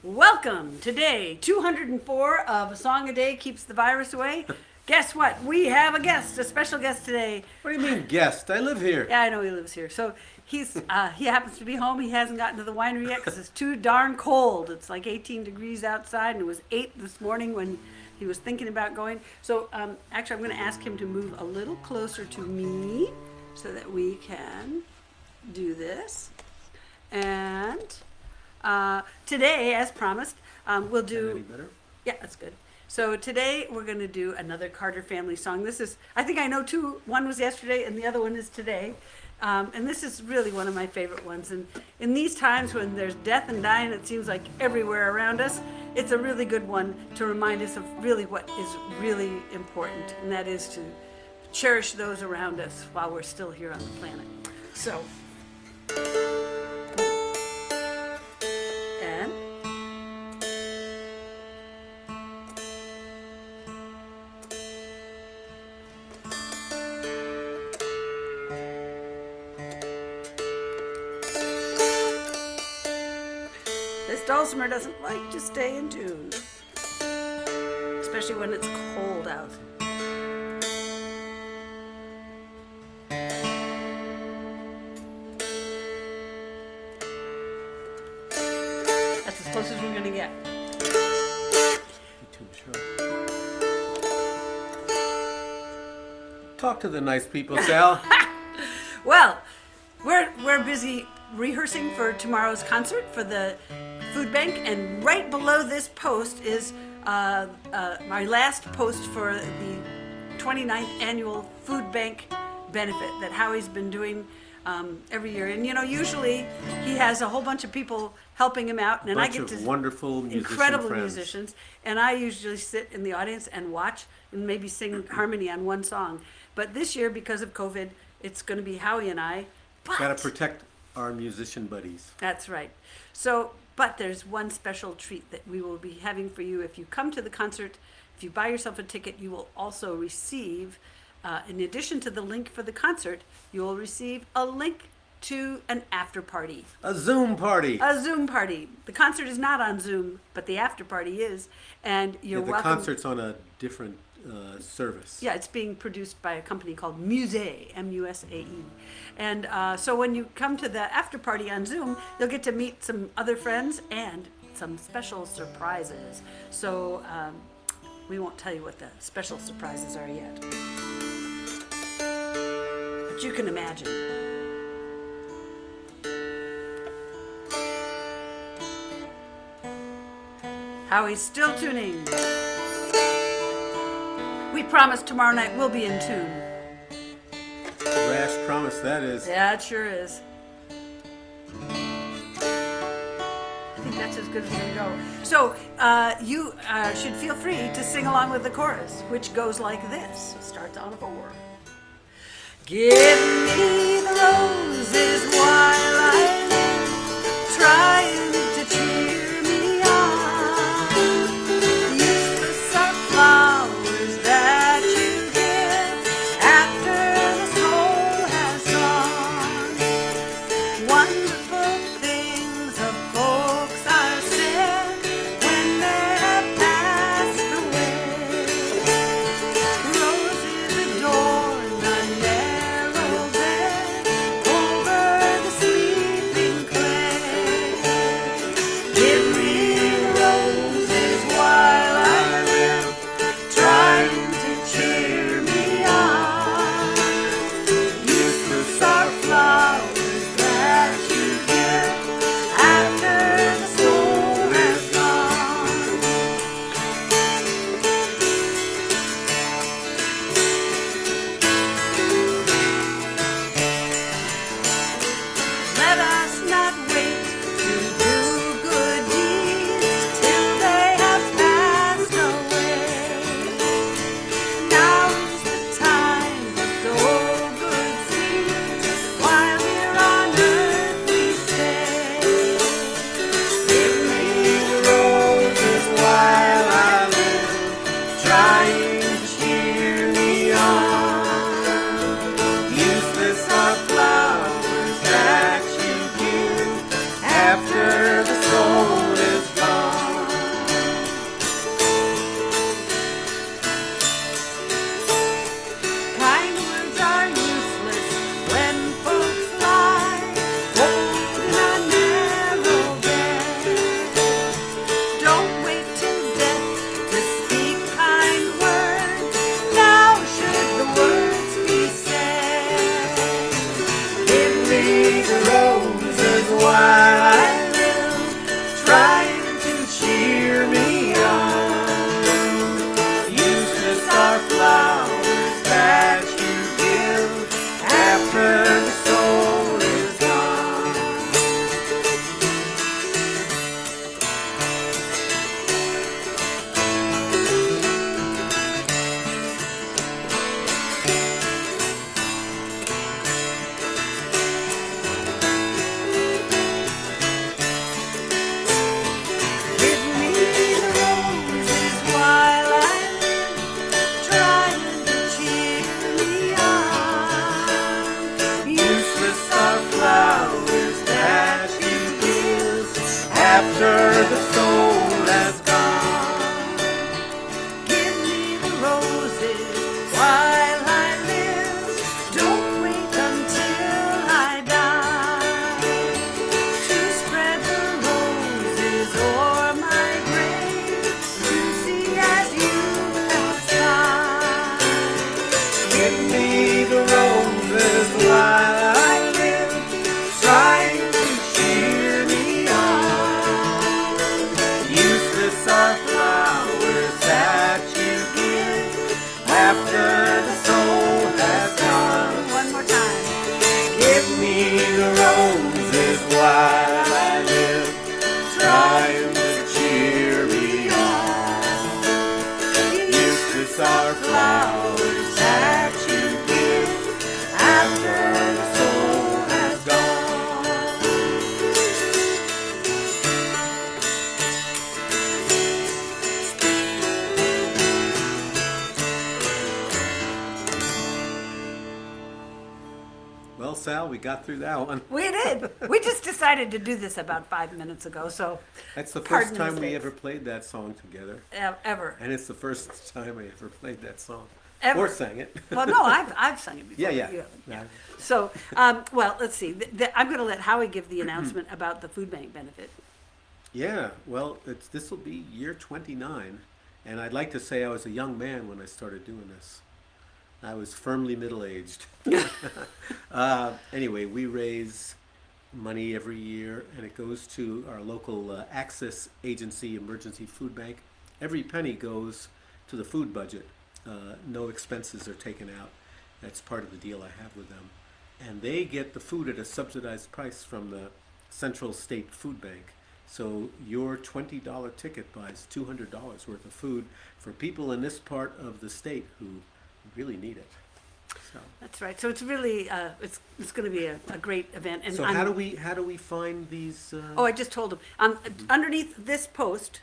Welcome to day 204 of A Song a Day Keeps the Virus Away. Guess what? We have a guest, a special guest today. What do you mean guest? I live here. Yeah, I know he lives here. So he happens to be home. He hasn't gotten to the winery yet because it's too darn cold. It's like 18 degrees outside, and it was 8 this morning when he was thinking about going. So actually, I'm going to ask him to move a little closer to me so that we can do this. And today, as promised, we'll do. Any better? Yeah, that's good. So today we're going to do another Carter family song. This is, I think I know two. One was yesterday and the other one is today. And this is really one of my favorite ones. And in these times when there's death and dying, it seems like everywhere around us, it's a really good one to remind us of really what is really important. And that is to cherish those around us while we're still here on the planet. So. And. This dulcimer doesn't like to stay in tune, especially when it's cold out. That's as close as we're going to get. Too short. Talk to the nice people, Sal. Well, we're busy rehearsing for tomorrow's concert for the food bank, and right below this post is my last post for the 29th annual food bank benefit that Howie's been doing every year. And you know, usually he has a whole bunch of people helping him out, and I Bunch get of to wonderful musician incredible friends. musicians, and I usually sit in the audience and watch and maybe sing harmony on one song. But this year, because of COVID, it's going to be Howie and I. But Gotta protect our musician buddies. that's right. So, but there's one special treat that we will be having for you. If you come to the concert, if you buy yourself a ticket, you will also receive, in addition to the link for the concert, you will receive a link to an after party. A Zoom party. A Zoom party. The concert is not on Zoom, but the after party is. And you're the welcome. concert's on a different service. Yeah, it's being produced by a company called Musée, M-U-S-A-E. And so when you come to the after party on Zoom, you'll get to meet some other friends and some special surprises. So we won't tell you what the special surprises are yet. But you can imagine. Howie's still tuning. We promise tomorrow night we'll be in tune. Rash promise, that is. Yeah, it sure is. I think that's as good as we can go. So you should feel free to sing along with the chorus, which goes like this. It starts on 4. Give me the roses while I live, trying to cheer me on. Useless are flowers that you give after the soul has gone. Wonderful things of folks are said when they have passed away. Roses adorn the narrow bed over the sleeping after the soul has gone. Give me the roses while I live. Don't wait until I die to spread the roses o'er my grave to see as you pass by. Give me the roses while I live, trying to cheer me on. Useless are flowers that you give after the soul has gone. One more time. Give me the roses while I live, trying to cheer me on. Useless are flowers that you give after the soul has gone. Well, Sal, we got through that one. We did. We just decided to do this about 5 minutes ago, so That's the Pardon first the time we mistakes. ever played that song together. ever. And it's the first time I ever played that song. Ever. Or sang it. Well, no, I've sung it before. Yeah. You haven't. Yeah. So, well, let's see. I'm going to let Howie give the announcement about the food bank benefit. Yeah, well, this will be year 29, and I'd like to say I was a young man when I started doing this. I was firmly middle-aged. Anyway, we raise money every year, and it goes to our local Access Agency Emergency Food Bank. Every penny goes to the food budget. No expenses are taken out. That's part of the deal I have with them. And they get the food at a subsidized price from the Central State Food Bank. So your $20 ticket buys $200 worth of food for people in this part of the state who really need it. So, That's right. So it's really it's going to be a great event. And so how do we find these? Oh, I just told him. Underneath this post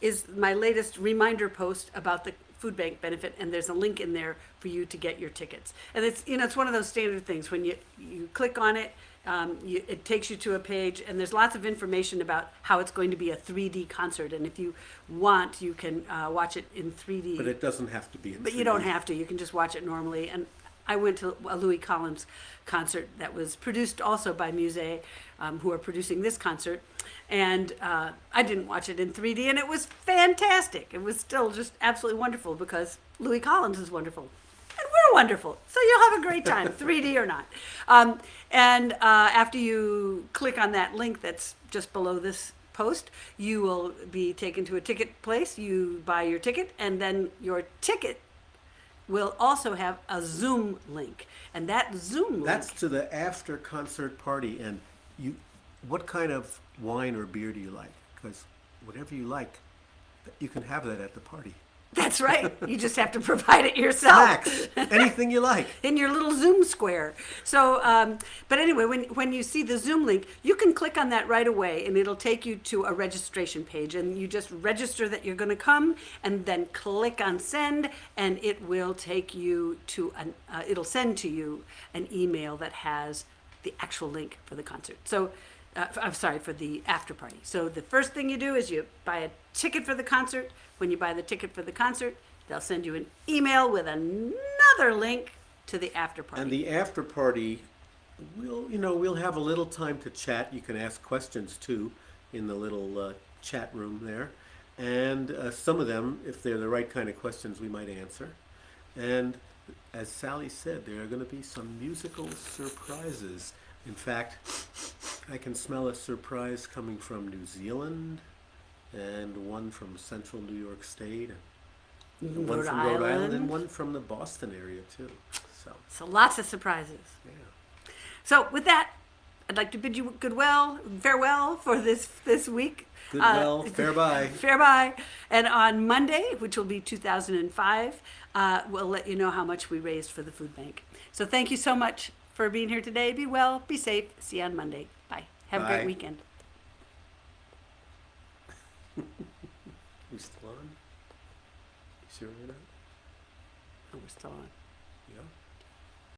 is my latest reminder post about the food bank benefit, and there's a link in there for you to get your tickets. And it's it's one of those standard things. When you click on it, it takes you to a page, and there's lots of information about how it's going to be a 3D concert. And if you want, you can watch it in 3D. But it doesn't have to be. But you don't have to. You can just watch it normally. And I went to a Louis Collins concert that was produced also by Musée, who are producing this concert. And I didn't watch it in 3D, and it was fantastic. It was still just absolutely wonderful because Louis Collins is wonderful. And we're wonderful. So you'll have a great time, 3D or not. And after you click on that link that's just below this post, you will be taken to a ticket place. You buy your ticket, and then your ticket will also have a Zoom link. And that Zoom link... That's to the after concert party. And what kind of wine or beer do you like? Because whatever you like, you can have that at the party. That's right. You just have to provide it yourself. Snacks, anything you like. In your little Zoom square. So, but anyway, when you see the Zoom link, you can click on that right away, and it'll take you to a registration page. And you just register that you're going to come, and then click on send, and it will take you to it'll send to you an email that has the actual link for the concert. So, I'm sorry, for the after party. So the first thing you do is you buy a ticket for the concert. When you buy the ticket for the concert, they'll send you an email with another link to the after party. And the after party, we'll have a little time to chat. You can ask questions too in the little chat room there. And some of them, if they're the right kind of questions, we might answer. And as Sally said, there are going to be some musical surprises. In fact, I can smell a surprise coming from New Zealand, and one from central New York State, and one from Rhode Island, and one from the Boston area too. So lots of surprises. Yeah. So with that, I'd like to bid you farewell for this week. Goodwill, farewell. Farewell. And on Monday, which will be 2005, we'll let you know how much we raised for the food bank. So thank you so much for being here today. Be well, be safe. See you on Monday. Bye. Have a Bye. great weekend. You still on? You sure you're not? Oh, we're still on. Yeah.